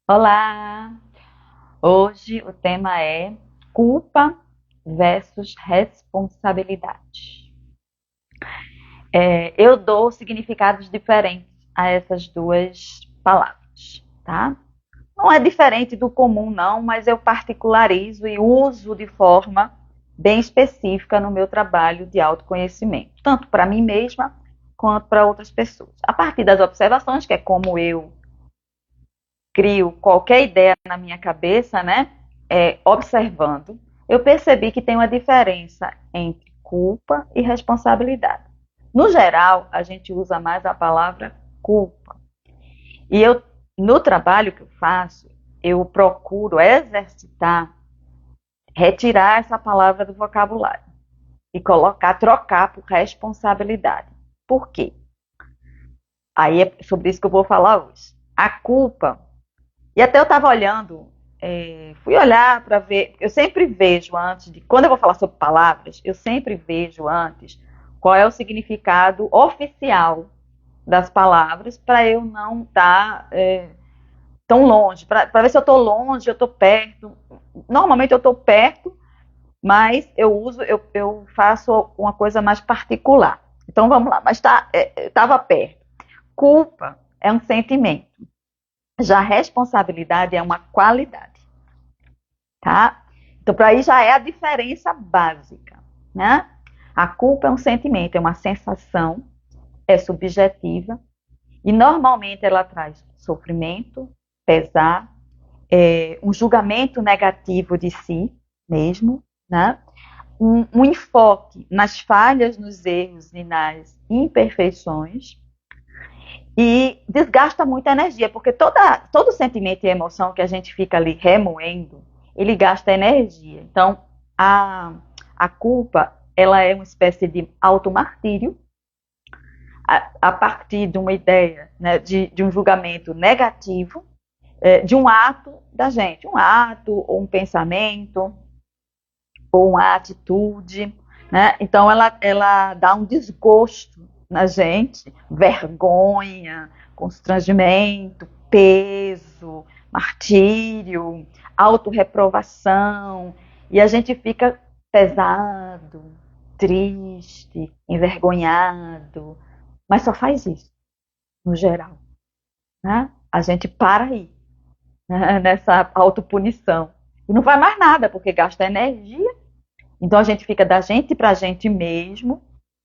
Olá! Hoje o tema é culpa versus responsabilidade. Eu dou significados diferentes a essas duas palavras, tá? Não é diferente do comum, não, mas eu particularizo e uso de forma bem específica no meu trabalho de autoconhecimento, tanto para mim mesma quanto para outras pessoas. A partir das observações, que é como eu crio qualquer ideia na minha cabeça, né? Observando, eu percebi que tem uma diferença entre culpa e responsabilidade. No geral, a gente usa mais a palavra culpa. E eu, no trabalho que eu faço, eu procuro exercitar, retirar essa palavra do vocabulário e trocar por responsabilidade. Por quê? Aí é sobre isso que eu vou falar hoje. A culpa. E até eu estava olhando, fui olhar para ver. Eu sempre vejo antes de. Quando eu vou falar sobre palavras, eu sempre vejo antes qual é o significado oficial das palavras para eu não estar tão longe. Para ver se eu estou longe, eu estou perto. Normalmente eu estou perto, mas eu faço uma coisa mais particular. Então vamos lá, mas estava perto. Culpa é um sentimento. Já responsabilidade é uma qualidade, tá? Então, para aí já é a diferença básica, né? A culpa é um sentimento, é uma sensação, é subjetiva e normalmente ela traz sofrimento, pesar, um julgamento negativo de si mesmo, né? Um enfoque nas falhas, nos erros e nas imperfeições e desgasta muita energia, porque todo sentimento e emoção que a gente fica ali remoendo, ele gasta energia. Então, a culpa, ela é uma espécie de automartírio, a partir de uma ideia, né, de um julgamento negativo, de um ato da gente, um ato, ou um pensamento, ou uma atitude, né? Então ela dá um desgosto na gente, vergonha, constrangimento, peso, martírio, autorreprovação, e a gente fica pesado, triste, envergonhado, mas só faz isso, no geral, né? A gente para aí, né, nessa autopunição. E não faz mais nada, porque gasta energia. Então a gente fica da gente para a gente mesmo,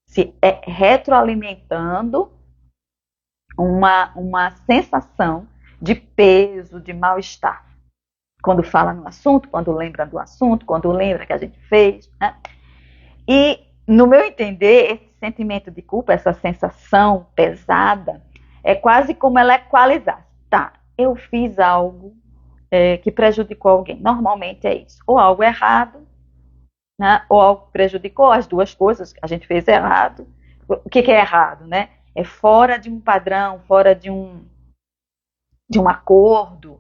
se retroalimentando uma sensação de peso, de mal-estar. Quando fala no assunto, quando lembra do assunto, quando lembra que a gente fez. Né? E, no meu entender, esse sentimento de culpa, essa sensação pesada, é quase como ela equalizar. Tá, eu fiz algo que prejudicou alguém. Normalmente é isso. Ou algo errado, né? Ou algo que prejudicou, as duas coisas, a gente fez errado. O que é errado, né? É fora de um padrão, fora de um acordo,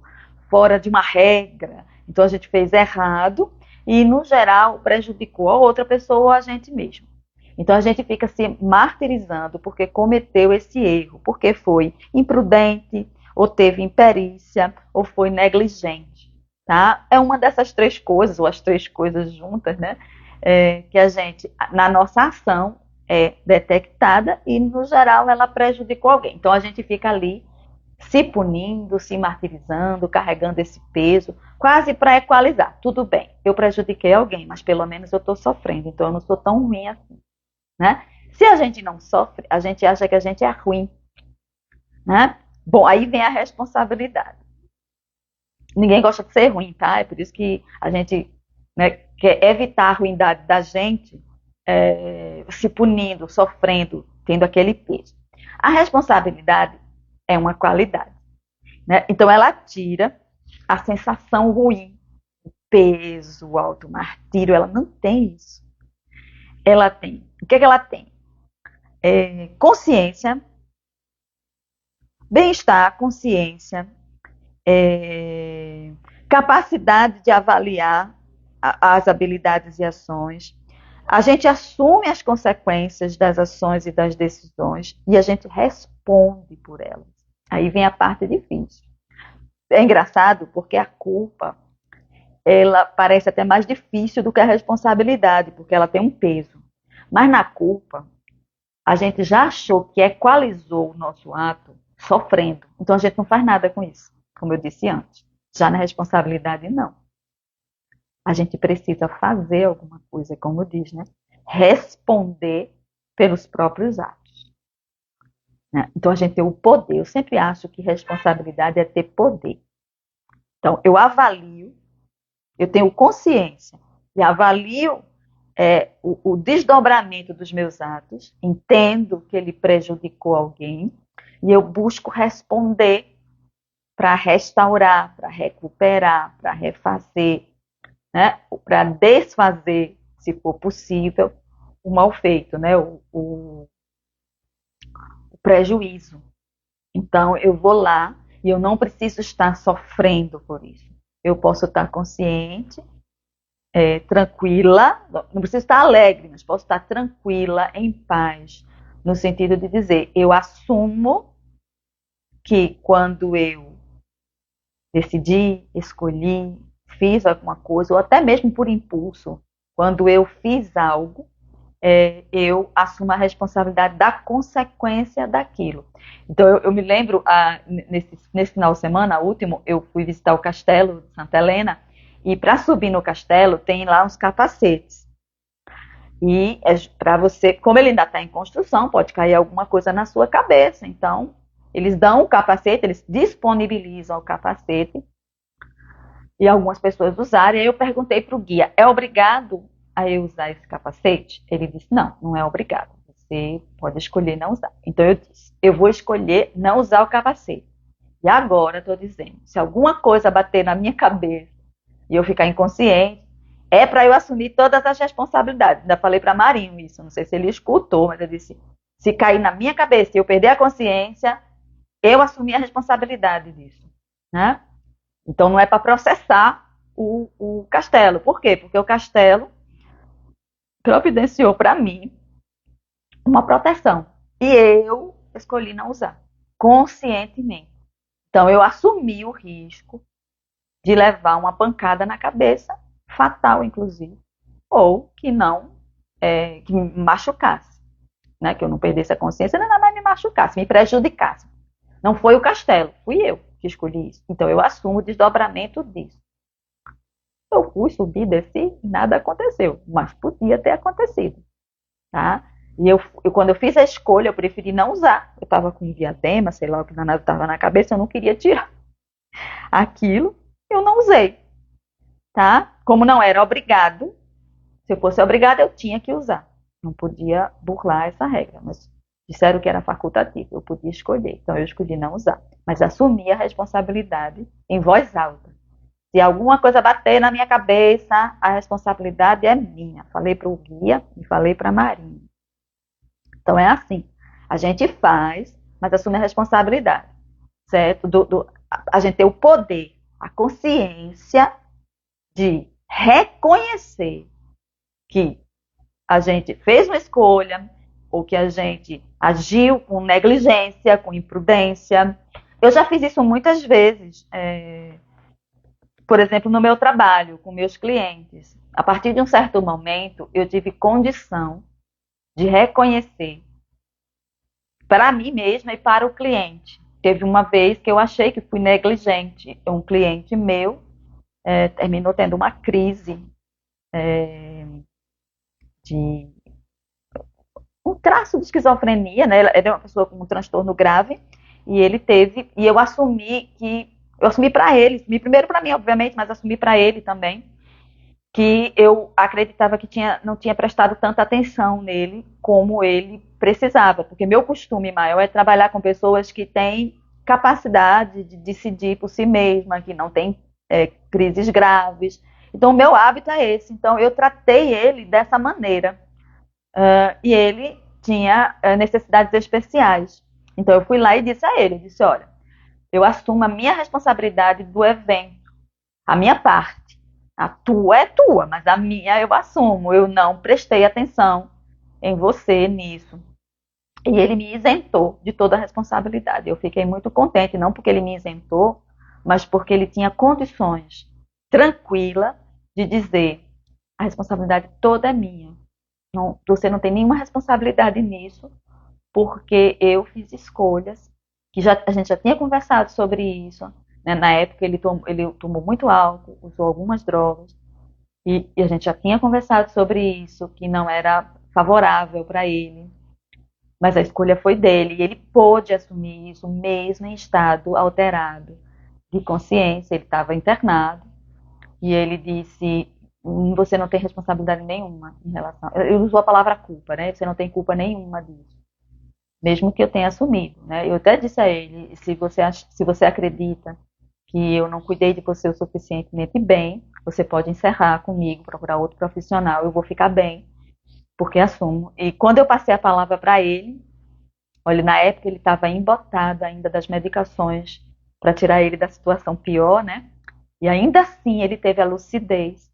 fora de uma regra. Então a gente fez errado e, no geral, prejudicou a outra pessoa ou a gente mesmo. Então a gente fica se martirizando porque cometeu esse erro, porque foi imprudente, ou teve imperícia, ou foi negligente. Tá? É uma dessas três coisas, ou as três coisas juntas, né? Que a gente, na nossa ação, é detectada e, no geral, ela prejudicou alguém. Então a gente fica ali se punindo, se martirizando, carregando esse peso, quase para equalizar. Tudo bem, eu prejudiquei alguém, mas pelo menos eu estou sofrendo, então eu não sou tão ruim assim. Né? Se a gente não sofre, a gente acha que a gente é ruim. Né? Bom, aí vem a responsabilidade. Ninguém gosta de ser ruim, tá? É por isso que a gente, né, quer evitar a ruindade da gente, se punindo, sofrendo, tendo aquele peso. A responsabilidade é uma qualidade. Né? Então ela tira a sensação ruim, o peso, o automartírio, ela não tem isso. Ela tem. O que ela tem? Consciência, bem-estar, consciência, capacidade de avaliar as habilidades e ações. A gente assume as consequências das ações e das decisões e a gente responde por elas. Aí vem a parte difícil. É engraçado porque a culpa, ela parece até mais difícil do que a responsabilidade, porque ela tem um peso. Mas na culpa, a gente já achou que equalizou o nosso ato sofrendo. Então a gente não faz nada com isso, como eu disse antes. Já na responsabilidade, não. A gente precisa fazer alguma coisa, como diz, né? Responder pelos próprios atos. Né? Então a gente tem o poder. Eu sempre acho que responsabilidade é ter poder. Então eu avalio, eu tenho consciência e avalio o desdobramento dos meus atos, entendo que ele prejudicou alguém e eu busco responder para restaurar, para recuperar, para refazer, né? Para desfazer, se for possível, o mal feito, né? O prejuízo. Então, eu vou lá e eu não preciso estar sofrendo por isso. Eu posso estar consciente, tranquila, não preciso estar alegre, mas posso estar tranquila, em paz, no sentido de dizer, eu assumo que quando eu decidi, escolhi, fiz alguma coisa, ou até mesmo por impulso, quando eu fiz algo, eu assumo a responsabilidade da consequência daquilo. Então, eu me lembro, nesse final de semana, último, eu fui visitar o castelo de Santa Helena, e para subir no castelo, tem lá uns capacetes. E para você, como ele ainda está em construção, pode cair alguma coisa na sua cabeça. Então, eles dão o capacete, eles disponibilizam o capacete, e algumas pessoas usarem. Aí eu perguntei para o guia, é obrigado a eu usar esse capacete? Ele disse, não, não é obrigado. Você pode escolher não usar. Então eu disse, eu vou escolher não usar o capacete. E agora estou dizendo, se alguma coisa bater na minha cabeça e eu ficar inconsciente, é para eu assumir todas as responsabilidades. Ainda falei para Marinho isso, não sei se ele escutou, mas eu disse, se cair na minha cabeça e eu perder a consciência, eu assumi a responsabilidade disso, né? Então não é para processar o castelo. Por quê? Porque o castelo providenciou para mim uma proteção. E eu escolhi não usar, conscientemente. Então eu assumi o risco de levar uma pancada na cabeça, fatal inclusive, ou que não, que me machucasse, né? Que eu não perdesse a consciência, não mais me machucasse, me prejudicasse. Não foi o castelo, fui eu que escolhi isso. Então eu assumo o desdobramento disso. Eu fui, subi, desci, nada aconteceu, mas podia ter acontecido, tá? E quando eu fiz a escolha, eu preferi não usar. Eu estava com um diadema, sei lá o que danado estava na cabeça, eu não queria tirar aquilo, eu não usei, tá? Como não era obrigado, se eu fosse obrigada, eu tinha que usar. Não podia burlar essa regra, mas disseram que era facultativo, eu podia escolher. Então eu escolhi não usar, mas assumi a responsabilidade em voz alta. Se alguma coisa bater na minha cabeça, a responsabilidade é minha. Falei para o guia e falei para a Marinha. Então é assim, a gente faz, mas assume a responsabilidade, certo? A gente tem o poder, a consciência de reconhecer que a gente fez uma escolha ou que a gente agiu com negligência, com imprudência. Eu já fiz isso muitas vezes, por exemplo, no meu trabalho, com meus clientes. A partir de um certo momento, eu tive condição de reconhecer para mim mesma e para o cliente. Teve uma vez que eu achei que fui negligente. Um cliente meu terminou tendo uma crise de um traço de esquizofrenia, né? Ele é uma pessoa com um transtorno grave e ele teve, e eu assumi para ele, assumi primeiro para mim, obviamente, mas assumi para ele também, que eu acreditava que não tinha prestado tanta atenção nele como ele precisava, porque meu costume maior é trabalhar com pessoas que têm capacidade de decidir por si mesma, que não têm crises graves. Então, o meu hábito é esse. Então, eu tratei ele dessa maneira. E ele tinha necessidades especiais. Então, eu fui lá e disse a ele, disse, olha, eu assumo a minha responsabilidade do evento, a minha parte. A tua é tua, mas a minha eu assumo. Eu não prestei atenção em você nisso. E ele me isentou de toda a responsabilidade. Eu fiquei muito contente, não porque ele me isentou, mas porque ele tinha condições tranquila de dizer: a responsabilidade toda é minha. Não, você não tem nenhuma responsabilidade nisso, porque eu fiz escolhas que a gente já tinha conversado sobre isso. Né? Na época ele tomou muito álcool, usou algumas drogas, e a gente já tinha conversado sobre isso, que não era favorável para ele. Mas a escolha foi dele, e ele pôde assumir isso mesmo em estado alterado de consciência. Ele estava internado, e ele disse: você não tem responsabilidade nenhuma em relação. Ele usou a palavra culpa, né? Você não tem culpa nenhuma disso, mesmo que eu tenha assumido, né? Eu até disse a ele: se você acredita que eu não cuidei de você o suficientemente bem, você pode encerrar comigo, procurar outro profissional, eu vou ficar bem, porque assumo. E quando eu passei a palavra para ele, olha, na época ele estava embotado ainda das medicações para tirar ele da situação pior, né? E ainda assim ele teve a lucidez,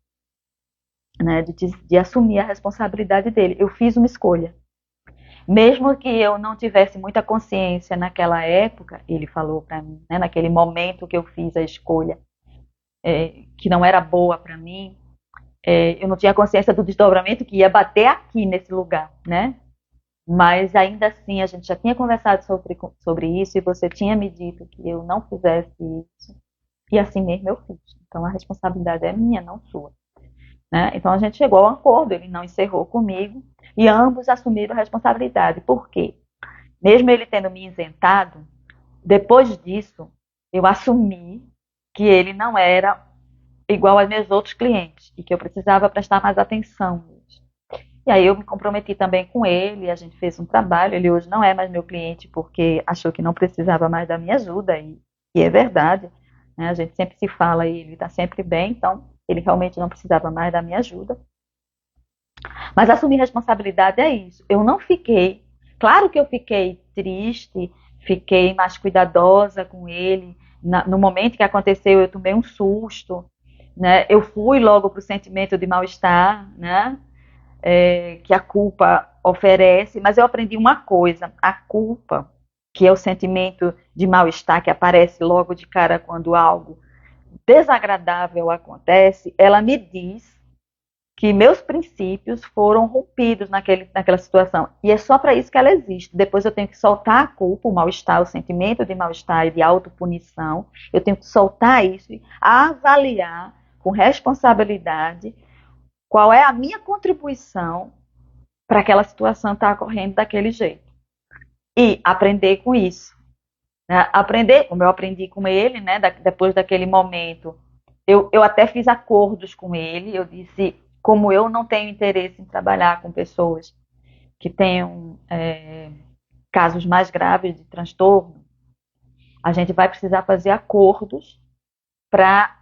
né, de assumir a responsabilidade dele. Eu fiz uma escolha. Mesmo que eu não tivesse muita consciência naquela época, ele falou para mim, né, naquele momento que eu fiz a escolha, que não era boa para mim, eu não tinha consciência do desdobramento que ia bater aqui nesse lugar, né? Mas ainda assim a gente já tinha conversado sobre isso, e você tinha me dito que eu não fizesse isso, e assim mesmo eu fiz. Então a responsabilidade é minha, não sua. Né? Então a gente chegou a um acordo, ele não encerrou comigo, e ambos assumiram a responsabilidade. Por quê? Mesmo ele tendo me isentado, depois disso eu assumi que ele não era igual aos meus outros clientes e que eu precisava prestar mais atenção. E aí eu me comprometi também com ele, a gente fez um trabalho. Ele hoje não é mais meu cliente porque achou que não precisava mais da minha ajuda, e é verdade, né? A gente sempre se fala e ele está sempre bem, então ele realmente não precisava mais da minha ajuda. Mas assumir responsabilidade é isso. Eu não fiquei, claro que eu fiquei triste, fiquei mais cuidadosa com ele. No momento que aconteceu, eu tomei um susto, né? Eu fui logo para o sentimento de mal-estar, né? Que a culpa oferece, mas eu aprendi uma coisa: a culpa, que é o sentimento de mal-estar que aparece logo de cara quando algo desagradável acontece, ela me diz que meus princípios foram rompidos naquela situação. E é só para isso que ela existe. Depois eu tenho que soltar a culpa, o mal-estar, o sentimento de mal-estar e de autopunição. Eu tenho que soltar isso e avaliar com responsabilidade qual é a minha contribuição para aquela situação estar ocorrendo daquele jeito. E aprender com isso. Né? Aprender, como eu aprendi com ele, né? Depois daquele momento, eu até fiz acordos com ele. Eu disse: como eu não tenho interesse em trabalhar com pessoas que tenham casos mais graves de transtorno, a gente vai precisar fazer acordos para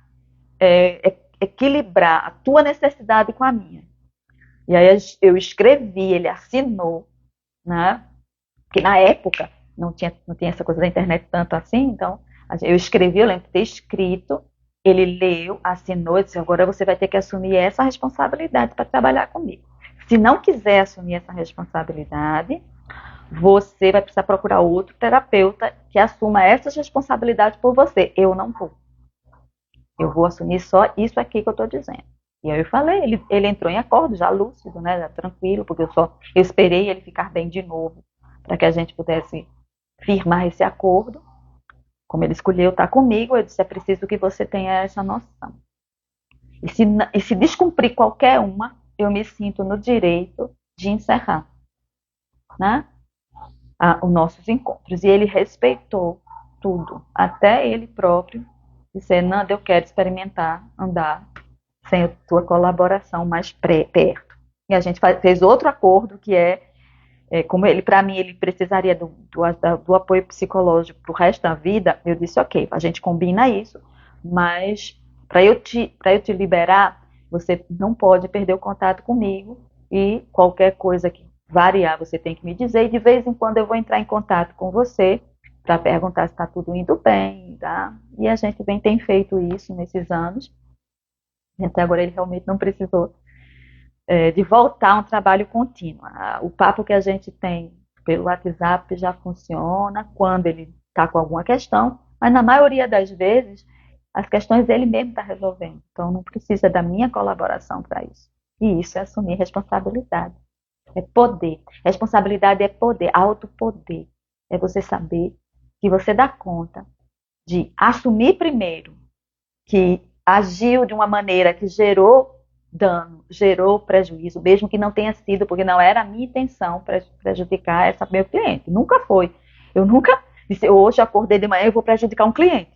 equilibrar a tua necessidade com a minha. E aí eu escrevi, ele assinou, né? Porque na época não tinha essa coisa da internet tanto assim, então eu escrevi, eu lembro de ter escrito, ele leu, assinou e disse: agora você vai ter que assumir essa responsabilidade para trabalhar comigo. Se não quiser assumir essa responsabilidade, você vai precisar procurar outro terapeuta que assuma essas responsabilidades por você. Eu não vou. Eu vou assumir só isso aqui que eu estou dizendo. E aí eu falei, ele entrou em acordo, já lúcido, né, já tranquilo, porque eu esperei ele ficar bem de novo, para que a gente pudesse firmar esse acordo. Como ele escolheu estar comigo, eu disse: é preciso que você tenha essa noção. E se descumprir qualquer uma, eu me sinto no direito de encerrar, né, os nossos encontros. E ele respeitou tudo, até ele próprio dizer: Nanda, eu quero experimentar andar sem a tua colaboração mais perto. E a gente fez outro acordo, que como ele, para mim, ele precisaria do apoio psicológico para o resto da vida. Eu disse: ok, a gente combina isso, mas para eu te liberar, você não pode perder o contato comigo, e qualquer coisa que variar, você tem que me dizer, e de vez em quando eu vou entrar em contato com você para perguntar se está tudo indo bem, tá? E a gente tem feito isso nesses anos. Até agora ele realmente não precisou de voltar a um trabalho contínuo. O papo que a gente tem pelo WhatsApp já funciona quando ele está com alguma questão, mas na maioria das vezes As questões ele mesmo está resolvendo. Então não precisa da minha colaboração para isso. E isso é assumir responsabilidade. É poder. Responsabilidade é poder, autopoder. É você saber que você dá conta de assumir primeiro que agiu de uma maneira que gerou dano, gerou prejuízo, mesmo que não tenha sido, porque não era a minha intenção prejudicar essa meu cliente. Nunca foi. Eu nunca disse, hoje acordei de manhã, eu vou prejudicar um cliente.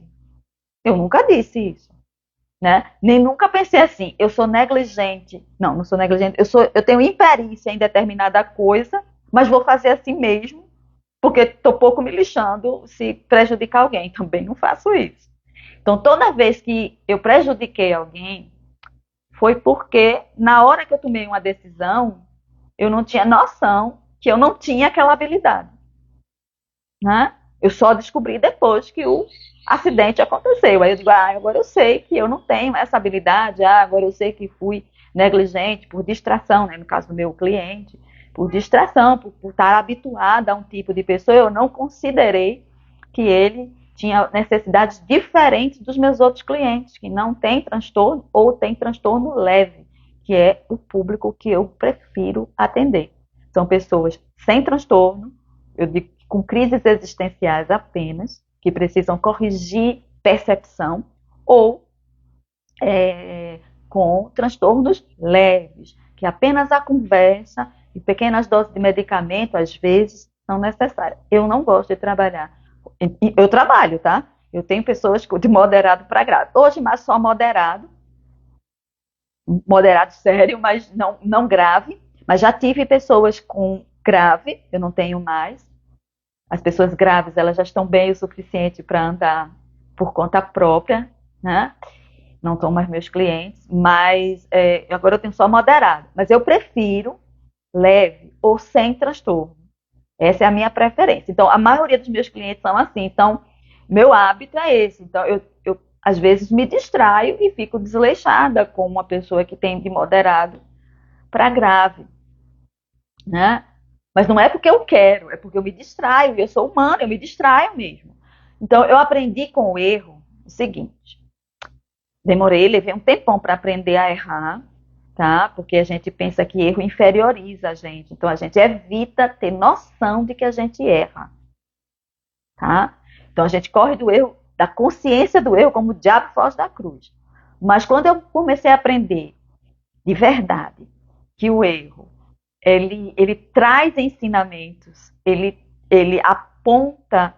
Eu nunca disse isso. Né? Nem nunca pensei assim, eu sou negligente. Não, não sou negligente. Eu tenho imperícia em determinada coisa, mas vou fazer assim mesmo, porque estou pouco me lixando se prejudicar alguém. Também não faço isso. Então, toda vez que eu prejudiquei alguém, foi porque na hora que eu tomei uma decisão, eu não tinha noção que eu não tinha aquela habilidade. Né? Eu só descobri depois que o acidente aconteceu. Aí eu digo, agora eu sei que eu não tenho essa habilidade, agora eu sei que fui negligente por distração, né? No caso do meu cliente, por distração, por estar habituada a um tipo de pessoa, eu não considerei que ele tinha necessidades diferentes dos meus outros clientes, que não tem transtorno ou tem transtorno leve, que é o público que eu prefiro atender. São pessoas sem transtorno, eu digo com crises existenciais apenas, que precisam corrigir percepção, ou com transtornos leves, que apenas a conversa e pequenas doses de medicamento, às vezes, são necessárias. Eu não gosto de trabalhar. Eu trabalho, tá? Eu tenho pessoas de moderado para grave. Hoje, mais só moderado sério, mas não grave. Mas já tive pessoas com grave, eu não tenho mais. As pessoas graves, elas já estão bem o suficiente para andar por conta própria, né? Não são mais meus clientes, mas agora eu tenho só moderado. Mas eu prefiro leve ou sem transtorno. Essa é a minha preferência. Então, a maioria dos meus clientes são assim. Então, meu hábito é esse. Então, eu às vezes me distraio e fico desleixada com uma pessoa que tem de moderado para grave, né? Mas não é porque eu quero, é porque eu me distraio, e eu sou humana, eu me distraio mesmo. Então, eu aprendi com o erro o seguinte: levei um tempão para aprender a errar, tá? Porque a gente pensa que erro inferioriza a gente. Então, a gente evita ter noção de que a gente erra, tá? Então, a gente corre do erro, da consciência do erro, como o diabo foge da cruz. Mas quando eu comecei a aprender de verdade que o erro ele traz ensinamentos, ele aponta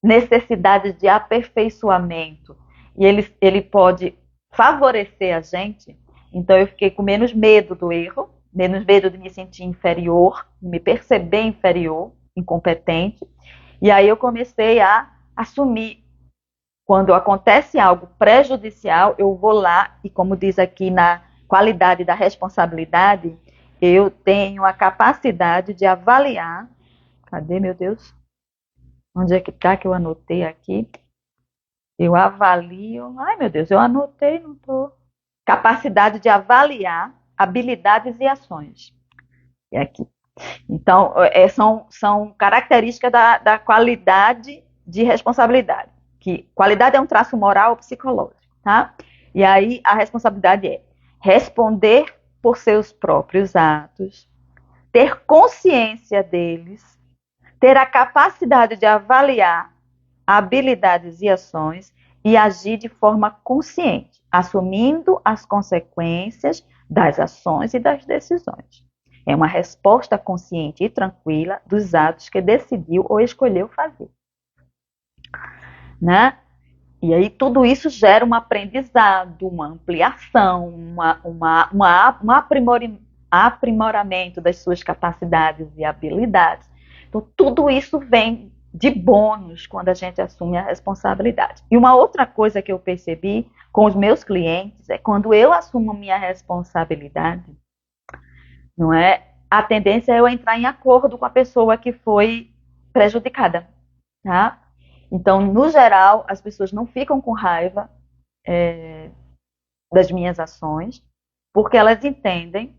necessidades de aperfeiçoamento e ele pode favorecer a gente. Então eu fiquei com menos medo do erro, menos medo de me sentir inferior, de me perceber inferior, incompetente. E aí eu comecei a assumir. Quando acontece algo prejudicial, eu vou lá e, como diz aqui na qualidade da responsabilidade, eu tenho a capacidade de avaliar. Cadê, meu Deus? Onde é que está que eu anotei aqui? Eu avalio. Ai, meu Deus, eu anotei, não estou. Capacidade de avaliar habilidades e ações. É aqui. Então, são características da qualidade de responsabilidade. Que qualidade é um traço moral ou psicológico, tá? E aí a responsabilidade é responder por seus próprios atos, ter consciência deles, ter a capacidade de avaliar habilidades e ações e agir de forma consciente, assumindo as consequências das ações e das decisões. É uma resposta consciente e tranquila dos atos que decidiu ou escolheu fazer. Né? E aí tudo isso gera um aprendizado, uma ampliação, um aprimoramento das suas capacidades e habilidades. Então tudo isso vem de bônus quando a gente assume a responsabilidade. E uma outra coisa que eu percebi com os meus clientes é quando eu assumo minha responsabilidade, não é? A tendência é eu entrar em acordo com a pessoa que foi prejudicada, tá? Então, no geral, as pessoas não ficam com raiva das minhas ações, porque elas entendem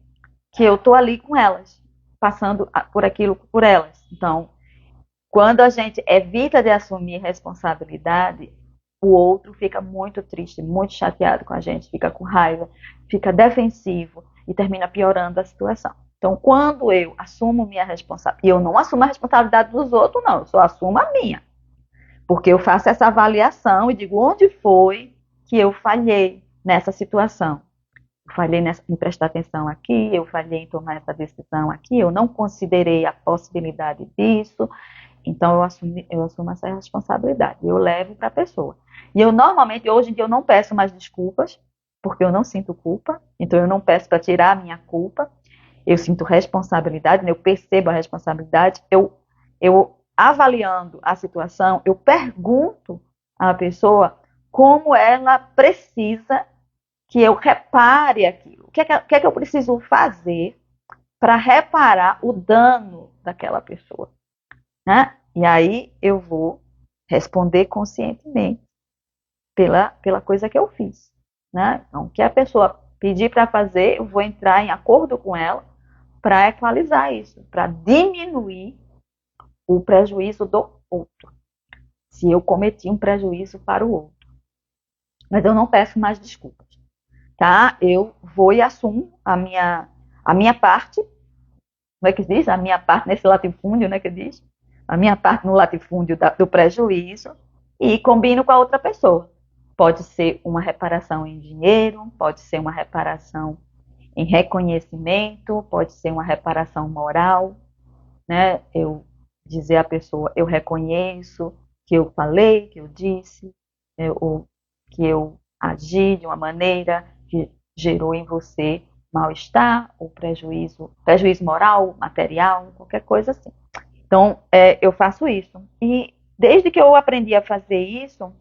que eu estou ali com elas, passando por aquilo por elas. Então, quando a gente evita de assumir responsabilidade, o outro fica muito triste, muito chateado com a gente, fica com raiva, fica defensivo e termina piorando a situação. Então, quando eu assumo minha responsabilidade, e eu não assumo a responsabilidade dos outros, não, eu só assumo a minha. Porque eu faço essa avaliação e digo onde foi que eu falhei nessa situação. Eu falhei em prestar atenção aqui, eu falhei em tomar essa decisão aqui, eu não considerei a possibilidade disso. Então, eu assumo essa responsabilidade, eu levo para a pessoa. E eu normalmente, hoje em dia, eu não peço mais desculpas, porque eu não sinto culpa, então eu não peço para tirar a minha culpa, eu sinto responsabilidade, eu percebo a responsabilidade, eu avaliando a situação, eu pergunto à pessoa como ela precisa que eu repare aquilo. O que é que eu preciso fazer para reparar o dano daquela pessoa? Né? E aí eu vou responder conscientemente pela coisa que eu fiz. Né? Então, o que a pessoa pedir para fazer, eu vou entrar em acordo com ela para equalizar isso, para diminuir o prejuízo do outro, se eu cometi um prejuízo para o outro. Mas eu não peço mais desculpas. Tá? Eu vou e assumo a minha parte, como é que diz? A minha parte nesse latifúndio, né, que diz? A minha parte no latifúndio do prejuízo e combino com a outra pessoa. Pode ser uma reparação em dinheiro, pode ser uma reparação em reconhecimento, pode ser uma reparação moral, né? Eu dizer à pessoa, eu reconheço que eu falei, que eu disse, ou que eu agi de uma maneira que gerou em você mal-estar ou prejuízo moral, material, qualquer coisa assim. Então, eu faço isso. E desde que eu aprendi a fazer isso,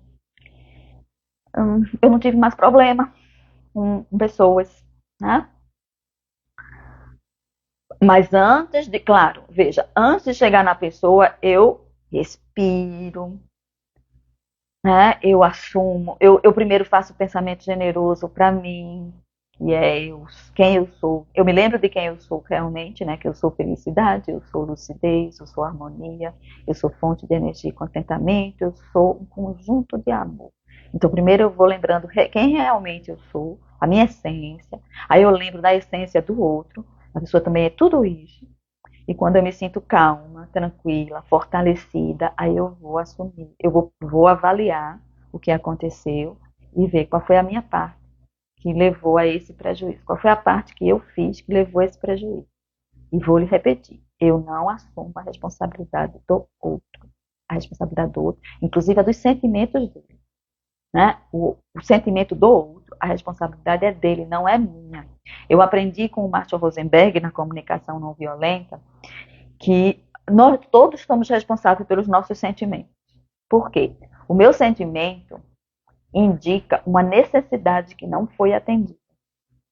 eu não tive mais problema com pessoas, né? Mas claro, veja, antes de chegar na pessoa, eu respiro, né? Eu assumo, eu primeiro faço o pensamento generoso para mim, que é quem eu sou. Eu me lembro de quem eu sou realmente, né? Que eu sou felicidade, eu sou lucidez, eu sou harmonia, eu sou fonte de energia e contentamento, eu sou um conjunto de amor. Então, primeiro eu vou lembrando quem realmente eu sou, a minha essência. Aí eu lembro da essência do outro. A pessoa também é tudo isso. E quando eu me sinto calma, tranquila, fortalecida, aí eu vou assumir, vou avaliar o que aconteceu e ver qual foi a minha parte que levou a esse prejuízo. Qual foi a parte que eu fiz que levou a esse prejuízo? E vou lhe repetir, eu não assumo a responsabilidade do outro. A responsabilidade do outro, inclusive a dos sentimentos dele. Né? O sentimento do outro, a responsabilidade é dele, não é minha. Eu aprendi com o Marshall Rosenberg, na comunicação não violenta, que nós todos somos responsáveis pelos nossos sentimentos. Por quê? O meu sentimento indica uma necessidade que não foi atendida.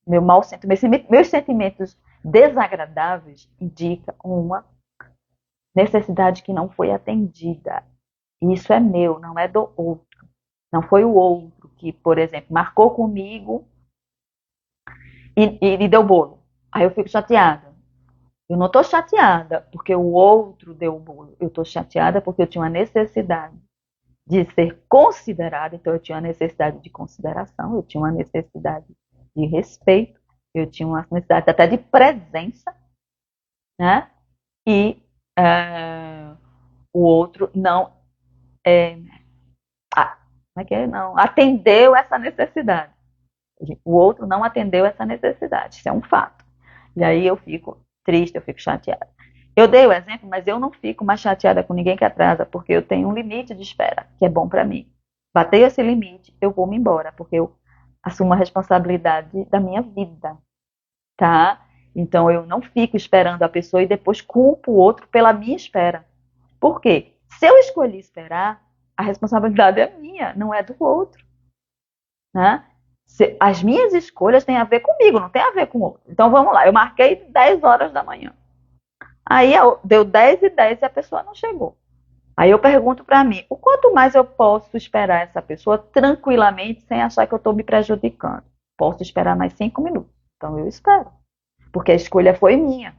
Meus sentimentos desagradáveis indicam uma necessidade que não foi atendida. E isso é meu, não é do outro. Não foi o outro que, por exemplo, marcou comigo e deu bolo. Aí eu fico chateada. Eu não estou chateada porque o outro deu o bolo. Eu estou chateada porque eu tinha uma necessidade de ser considerada. Então eu tinha uma necessidade de consideração, eu tinha uma necessidade de respeito, eu tinha uma necessidade até de presença, né? E o outro não não atendeu essa necessidade. O outro não atendeu essa necessidade. Isso é um fato. E aí eu fico triste, eu fico chateada. Eu dei o exemplo, mas eu não fico mais chateada com ninguém que atrasa, porque eu tenho um limite de espera, que é bom para mim. Batei esse limite, eu vou me embora, porque eu assumo a responsabilidade da minha vida, tá? Então eu não fico esperando a pessoa e depois culpo o outro pela minha espera. Por quê? Se eu escolhi esperar, a responsabilidade é minha, não é do outro, né? As minhas escolhas têm a ver comigo, não tem a ver com o outro. Então vamos lá, eu marquei 10 horas da manhã. Aí deu 10h10 e a pessoa não chegou. Aí eu pergunto para mim, o quanto mais eu posso esperar essa pessoa tranquilamente, sem achar que eu estou me prejudicando? Posso esperar mais 5 minutos. Então eu espero, porque a escolha foi minha.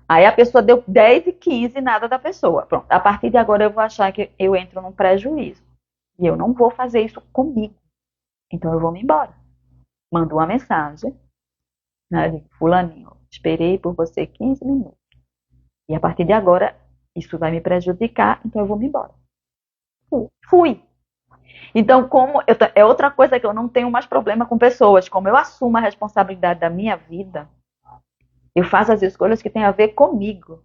Aí a pessoa deu 10h15 e nada da pessoa. Pronto, a partir de agora eu vou achar que eu entro num prejuízo. E eu não vou fazer isso comigo. Então eu vou me embora. Mando uma mensagem, né? Digo, fulaninho, esperei por você 15 minutos. E a partir de agora, isso vai me prejudicar, então eu vou me embora. Fui. Então, é outra coisa que eu não tenho mais problema com pessoas. Como eu assumo a responsabilidade da minha vida, eu faço as escolhas que têm a ver comigo.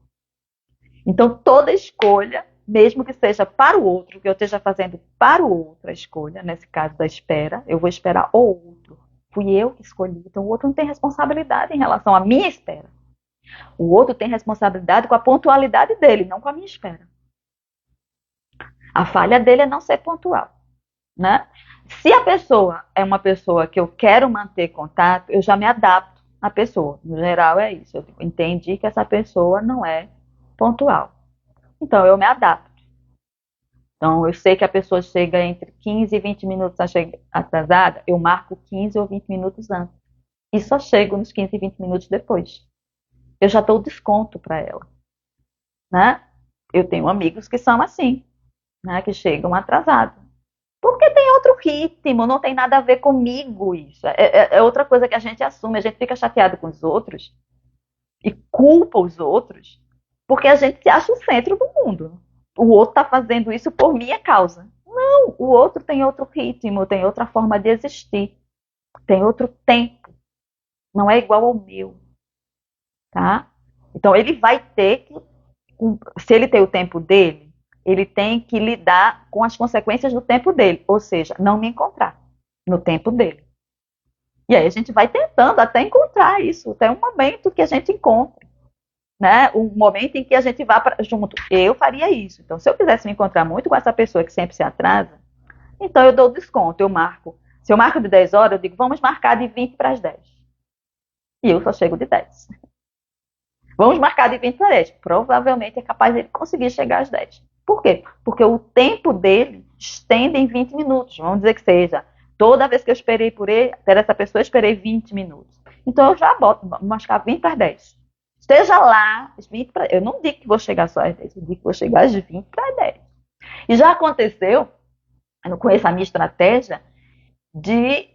Então, toda escolha, mesmo que seja para o outro, que eu esteja fazendo para o outro a escolha, nesse caso da espera, eu vou esperar o outro. Fui eu que escolhi. Então, o outro não tem responsabilidade em relação à minha espera. O outro tem responsabilidade com a pontualidade dele, não com a minha espera. A falha dele é não ser pontual, né? Se a pessoa é uma pessoa que eu quero manter contato, eu já me adapto à pessoa. No geral é isso. Eu entendi que essa pessoa não é pontual. Então eu me adapto. Então eu sei que a pessoa chega entre 15 e 20 minutos atrasada, eu marco 15 ou 20 minutos antes. E só chego nos 15 e 20 minutos depois. Eu já dou desconto para ela, né? Eu tenho amigos que são assim, né? Que chegam atrasados. Porque tem outro ritmo, não tem nada a ver comigo isso. É outra coisa que a gente assume, a gente fica chateado com os outros e culpa os outros, porque a gente se acha o centro do mundo. O outro está fazendo isso por minha causa. Não, o outro tem outro ritmo, tem outra forma de existir, tem outro tempo. Não é igual ao meu, tá? Então ele vai ter que, se ele tem o tempo dele, ele tem que lidar com as consequências do tempo dele, ou seja, não me encontrar no tempo dele. E aí a gente vai tentando até encontrar isso, até um momento que a gente encontre, né? Um momento em que a gente vá junto. Eu faria isso. Então, se eu quisesse me encontrar muito com essa pessoa que sempre se atrasa, então eu dou desconto, eu marco. Se eu marco de 10 horas, eu digo, vamos marcar de 20 para as 10. E eu só chego de 10. Vamos marcar de 20 para 10. Provavelmente é capaz de ele conseguir chegar às 10. Por quê? Porque o tempo dele estende em 20 minutos. Vamos dizer que seja. Toda vez que eu esperei por essa pessoa, eu esperei 20 minutos. Então eu já boto, vamos marcar 20 para as 10. Esteja lá, às 20 para 10. Eu não digo que vou chegar só às 10, eu digo que vou chegar às 20 para as 10. E já aconteceu, eu não conheço a minha estratégia, de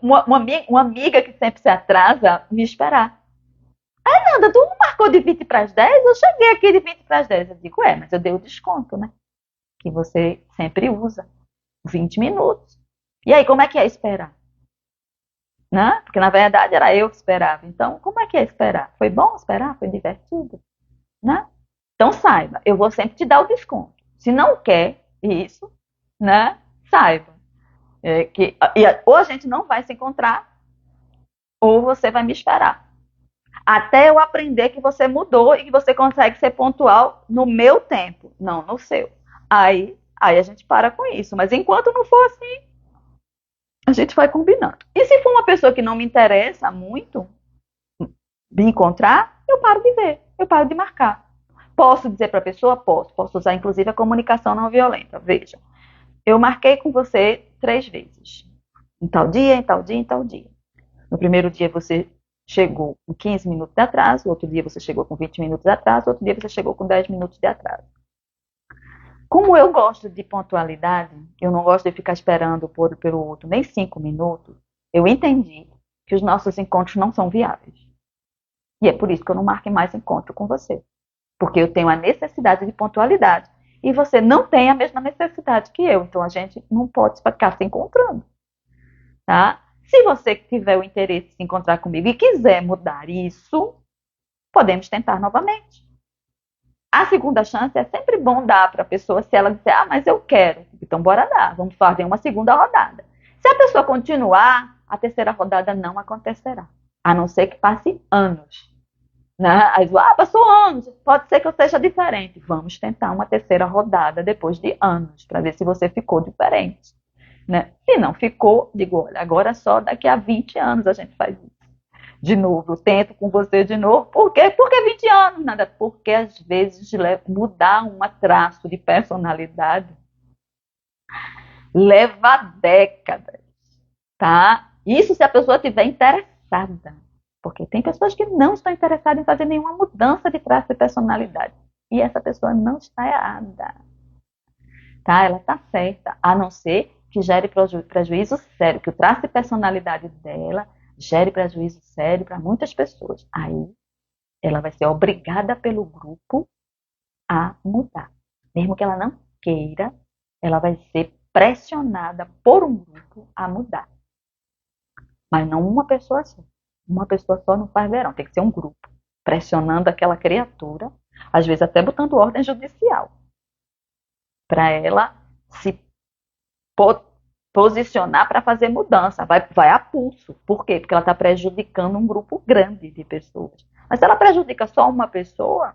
uma amiga que sempre se atrasa me esperar. Nada, tu não marcou de 20 para as 10? Eu cheguei aqui de 20 para as 10. Eu digo, mas eu dei o desconto, né? Que você sempre usa. 20 minutos. E aí, como é que é esperar? Né? Porque, na verdade, era eu que esperava. Então, como é que é esperar? Foi bom esperar? Foi divertido? Né? Então, saiba, eu vou sempre te dar o desconto. Se não quer isso, né? Saiba. Ou a gente não vai se encontrar, ou você vai me esperar. Até eu aprender que você mudou e que você consegue ser pontual no meu tempo, não no seu. Aí a gente para com isso. Mas enquanto não for assim, a gente vai combinando. E se for uma pessoa que não me interessa muito me encontrar, eu paro de ver, eu paro de marcar. Posso dizer para a pessoa? Posso usar inclusive a comunicação não violenta. Veja, eu marquei com você 3 vezes. Em tal dia, em tal dia, em tal dia. No primeiro dia você chegou com 15 minutos de atraso, outro dia você chegou com 20 minutos de atraso, outro dia você chegou com 10 minutos de atraso. Como eu gosto de pontualidade, eu não gosto de ficar esperando pelo outro nem 5 minutos, eu entendi que os nossos encontros não são viáveis. E é por isso que eu não marco mais encontro com você. Porque eu tenho a necessidade de pontualidade. E você não tem a mesma necessidade que eu. Então a gente não pode ficar se encontrando. Tá? Se você tiver o interesse de se encontrar comigo e quiser mudar isso, podemos tentar novamente. A segunda chance é sempre bom dar para a pessoa se ela disser, mas eu quero. Então bora dar, vamos fazer uma segunda rodada. Se a pessoa continuar, a terceira rodada não acontecerá. A não ser que passe anos. Né? Aí, passou anos, pode ser que eu seja diferente. Vamos tentar uma terceira rodada depois de anos, para ver se você ficou diferente. Né? Se não ficou, digo, olha, agora só daqui a 20 anos a gente faz isso. De novo, eu tento com você de novo. Por quê? Porque 20 anos, nada. Porque às vezes mudar um traço de personalidade leva décadas, tá? Isso se a pessoa estiver interessada. Porque tem pessoas que não estão interessadas em fazer nenhuma mudança de traço de personalidade. E essa pessoa não está errada. tá? Ela está certa, a não ser que gere prejuízo sério, que o traço de personalidade dela gere prejuízo sério para muitas pessoas. Aí ela vai ser obrigada pelo grupo a mudar. Mesmo que ela não queira, ela vai ser pressionada por um grupo a mudar. Mas não uma pessoa só. Uma pessoa só não faz verão, tem que ser um grupo, pressionando aquela criatura, às vezes até botando ordem judicial, para ela se posicionar para fazer mudança. Vai a pulso. Por quê? Porque ela está prejudicando um grupo grande de pessoas. Mas se ela prejudica só uma pessoa,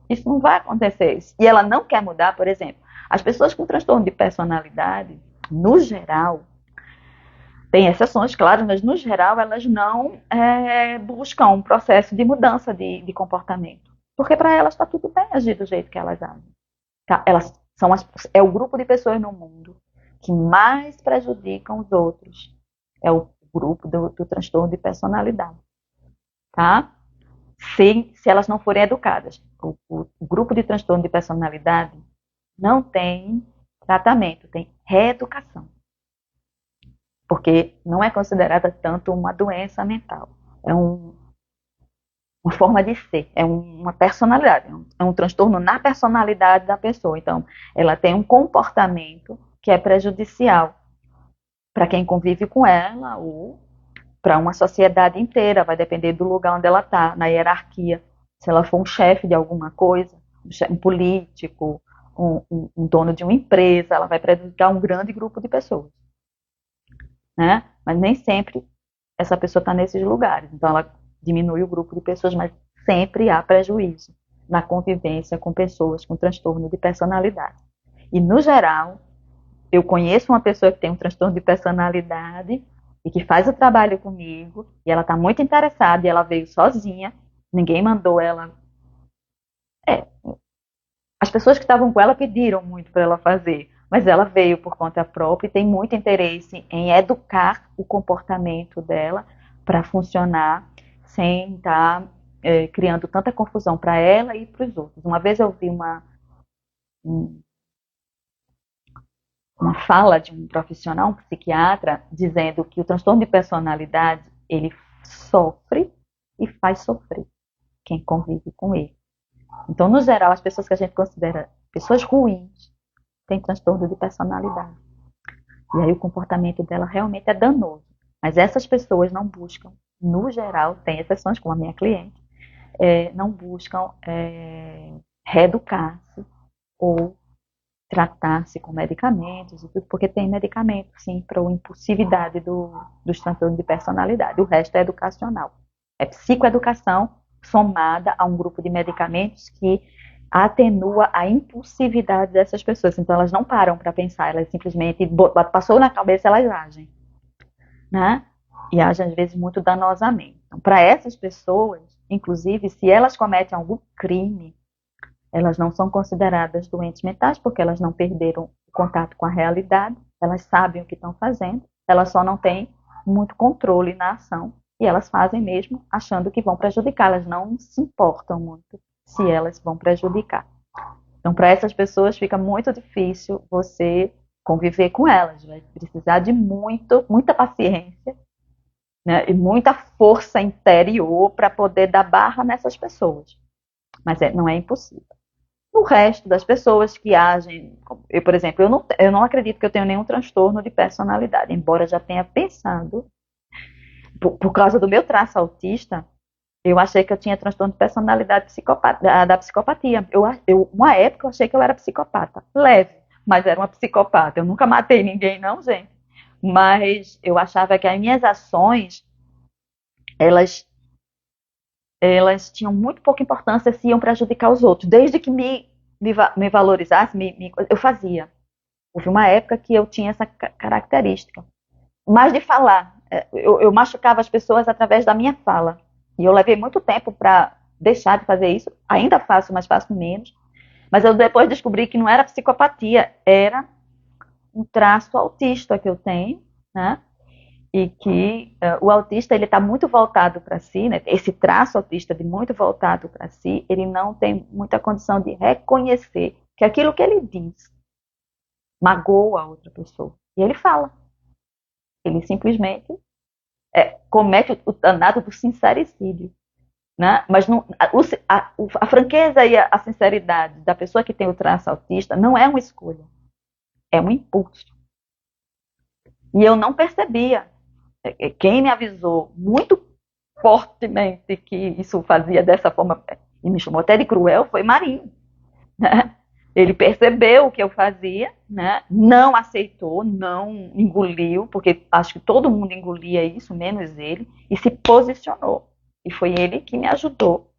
isso não vai acontecer. E ela não quer mudar, por exemplo, as pessoas com transtorno de personalidade, no geral, tem exceções, claro, mas no geral elas não buscam um processo de mudança de comportamento. Porque para elas está tudo bem agir do jeito que elas agem. Tá? Elas é o grupo de pessoas no mundo que mais prejudicam os outros. É o grupo do transtorno de personalidade. Tá? Se elas não forem educadas. O grupo de transtorno de personalidade não tem tratamento, tem reeducação. Porque não é considerada tanto uma doença mental. É uma forma de ser, é uma personalidade, é um transtorno na personalidade da pessoa. Então, ela tem um comportamento que é prejudicial para quem convive com ela ou para uma sociedade inteira, vai depender do lugar onde ela está, na hierarquia. Se ela for um chefe de alguma coisa, um político, um dono de uma empresa, ela vai prejudicar um grande grupo de pessoas. Né? Mas nem sempre essa pessoa está nesses lugares. Então, ela diminui o grupo de pessoas, mas sempre há prejuízo na convivência com pessoas com transtorno de personalidade. E, no geral, eu conheço uma pessoa que tem um transtorno de personalidade e que faz o trabalho comigo, e ela está muito interessada, e ela veio sozinha, ninguém mandou ela. As pessoas que estavam com ela pediram muito para ela fazer, mas ela veio por conta própria e tem muito interesse em educar o comportamento dela para funcionar sem estar criando tanta confusão para ela e para os outros. Uma vez eu vi uma fala de um profissional, um psiquiatra, dizendo que o transtorno de personalidade, ele sofre e faz sofrer quem convive com ele. Então, no geral, as pessoas que a gente considera pessoas ruins têm transtorno de personalidade. E aí o comportamento dela realmente é danoso. Mas essas pessoas não buscam, no geral, tem exceções como a minha cliente, não buscam reeducar-se ou tratar-se com medicamentos, porque tem medicamento, sim, para a impulsividade dos transtornos de personalidade. O resto é educacional. É psicoeducação somada a um grupo de medicamentos que atenua a impulsividade dessas pessoas. Então, elas não param para pensar, elas simplesmente passou na cabeça, elas agem. Né? E agem, às vezes, muito danosamente. Então, para essas pessoas, inclusive, se elas cometem algum crime, elas não são consideradas doentes mentais, porque elas não perderam o contato com a realidade, elas sabem o que estão fazendo, elas só não têm muito controle na ação, e elas fazem mesmo achando que vão prejudicar, elas não se importam muito se elas vão prejudicar. Então, para essas pessoas fica muito difícil você conviver com elas, vai precisar de muita paciência, né, e muita força interior para poder dar barra nessas pessoas. Mas não é impossível. O resto das pessoas que agem, eu, por exemplo, eu não acredito que eu tenho nenhum transtorno de personalidade, embora já tenha pensado, por causa do meu traço autista, eu achei que eu tinha transtorno de personalidade da psicopatia. Uma época eu achei que eu era psicopata, leve, mas era uma psicopata. Eu nunca matei ninguém, não, gente. Mas eu achava que as minhas ações, elas tinham muito pouca importância se iam prejudicar os outros. Desde que me valorizasse, eu fazia. Houve uma época que eu tinha essa característica. Mais de falar. Eu machucava as pessoas através da minha fala. E eu levei muito tempo para deixar de fazer isso. Ainda faço, mas faço menos. Mas eu depois descobri que não era psicopatia, era um traço autista que eu tenho, né? E que o autista ele está muito voltado para si, né? Esse traço autista de muito voltado para si, ele não tem muita condição de reconhecer que aquilo que ele diz magoa a outra pessoa. E ele fala. Ele simplesmente comete o danado do sincericídio. Né? Mas não, a franqueza e a sinceridade da pessoa que tem o traço autista não é uma escolha, é um impulso. E eu não percebia. Quem me avisou muito fortemente que isso fazia dessa forma, e me chamou até de cruel, foi Marinho. Né? Ele percebeu o que eu fazia, né? Não aceitou, não engoliu, porque acho que todo mundo engolia isso, menos ele, e se posicionou. E foi ele que me ajudou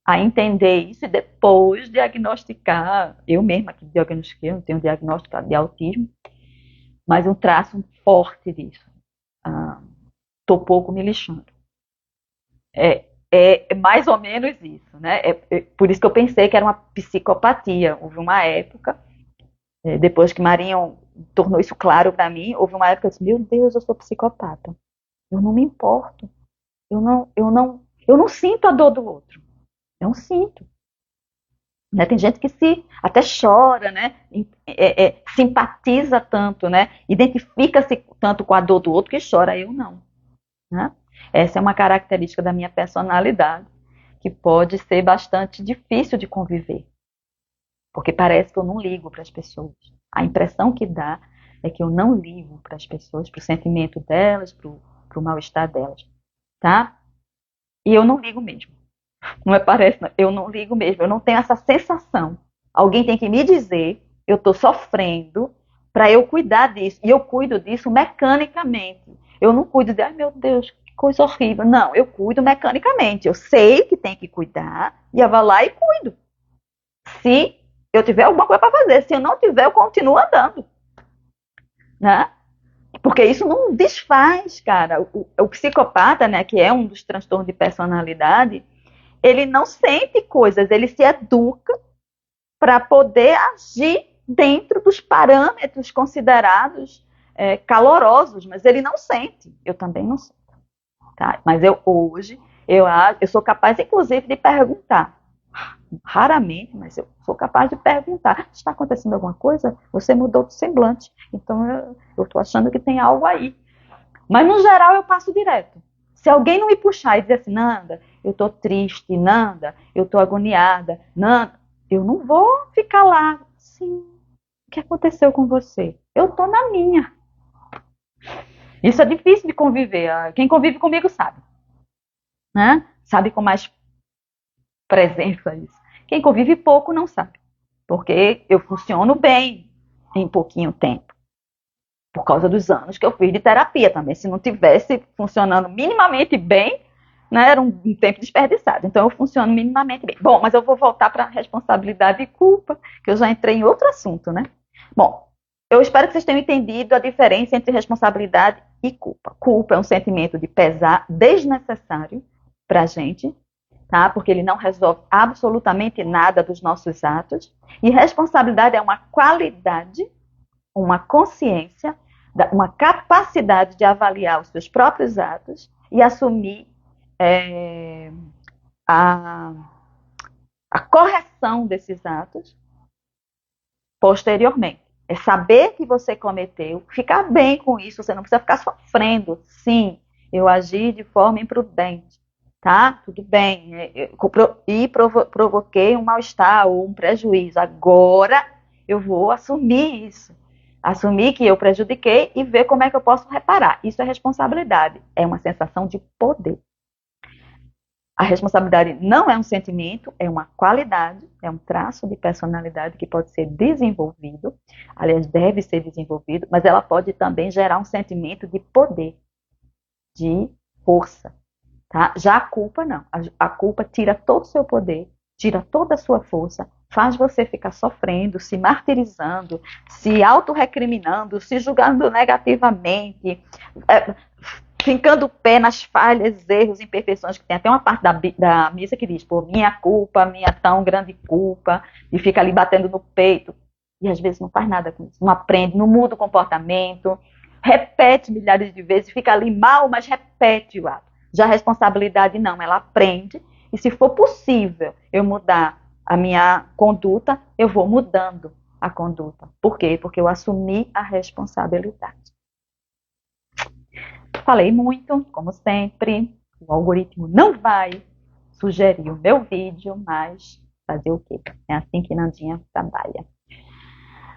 a entender isso e depois diagnosticar. Eu mesma que diagnostiquei, eu não tenho diagnóstico de autismo, mas um traço forte disso. Tô pouco me lixando. É mais ou menos isso, né? Por isso que eu pensei que era uma psicopatia. Houve uma época, depois que Marinho tornou isso claro para mim, houve uma época que eu disse, meu Deus, eu sou psicopata. Eu não me importo. Eu não sinto a dor do outro. Eu não sinto. Né? Tem gente que até chora, né? Simpatiza tanto, né? Identifica-se tanto com a dor do outro que chora. Eu não. Né? Essa é uma característica da minha personalidade que pode ser bastante difícil de conviver. Porque parece que eu não ligo para as pessoas. A impressão que dá é que eu não ligo para as pessoas, para o sentimento delas, para o mal-estar delas. Tá? E eu não ligo mesmo. Não é parece, não. Eu não ligo mesmo. Eu não tenho essa sensação. Alguém tem que me dizer, eu estou sofrendo, para eu cuidar disso. E eu cuido disso mecanicamente. Eu não cuido de, ai meu Deus, que coisa horrível. Não, eu cuido mecanicamente. Eu sei que tem que cuidar e eu vou lá e cuido. Se eu tiver alguma coisa para fazer, se eu não tiver, eu continuo andando. Né? Porque isso não desfaz, cara. O psicopata, né, que é um dos transtornos de personalidade, ele não sente coisas, ele se educa para poder agir dentro dos parâmetros considerados calorosos, mas ele não sente. Eu também não sinto. Tá? Mas hoje, eu sou capaz, inclusive, de perguntar. Raramente, mas eu sou capaz de perguntar. Está acontecendo alguma coisa? Você mudou de semblante. Então, eu estou achando que tem algo aí. Mas, no geral, eu passo direto. Se alguém não me puxar e dizer assim, Nanda, eu estou triste, Nanda, eu estou agoniada, Nanda, eu não vou ficar lá. Sim, o que aconteceu com você? Eu estou na minha. Isso é difícil de conviver. Quem convive comigo sabe. Né? Sabe com mais presença isso. Quem convive pouco não sabe. Porque eu funciono bem em pouquinho tempo. Por causa dos anos que eu fiz de terapia também. Se não tivesse funcionando minimamente bem, né, era um tempo desperdiçado. Então, eu funciono minimamente bem. Bom, mas eu vou voltar para responsabilidade e culpa, que eu já entrei em outro assunto, né? Bom, eu espero que vocês tenham entendido a diferença entre responsabilidade e culpa. Culpa é um sentimento de pesar desnecessário para a gente, tá? Porque ele não resolve absolutamente nada dos nossos atos. E responsabilidade é uma qualidade, uma consciência, uma capacidade de avaliar os seus próprios atos e assumir a correção desses atos posteriormente. É saber que você cometeu, ficar bem com isso, você não precisa ficar sofrendo. Sim, eu agi de forma imprudente, tá? Tudo bem, provoquei um mal-estar ou um prejuízo. Agora eu vou assumir isso. Assumir que eu prejudiquei e ver como é que eu posso reparar. Isso é responsabilidade, é uma sensação de poder. A responsabilidade não é um sentimento, é uma qualidade, é um traço de personalidade que pode ser desenvolvido, aliás, deve ser desenvolvido, mas ela pode também gerar um sentimento de poder, de força. Tá? Já a culpa não. A culpa tira todo o seu poder, tira toda a sua força, faz você ficar sofrendo, se martirizando, se autorrecriminando, se julgando negativamente, fincando o pé nas falhas, erros, imperfeições, que tem até uma parte da missa que diz, pô, minha culpa, minha tão grande culpa, e fica ali batendo no peito, e às vezes não faz nada com isso, não aprende, não muda o comportamento, repete milhares de vezes, fica ali mal, mas repete o ato. Já a responsabilidade não, ela aprende, e se for possível eu mudar a minha conduta, eu vou mudando a conduta. Por quê? Porque eu assumi a responsabilidade. Falei muito, como sempre. O algoritmo não vai sugerir o meu vídeo, mas fazer o quê? É assim que Nandinha trabalha.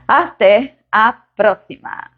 Até a próxima!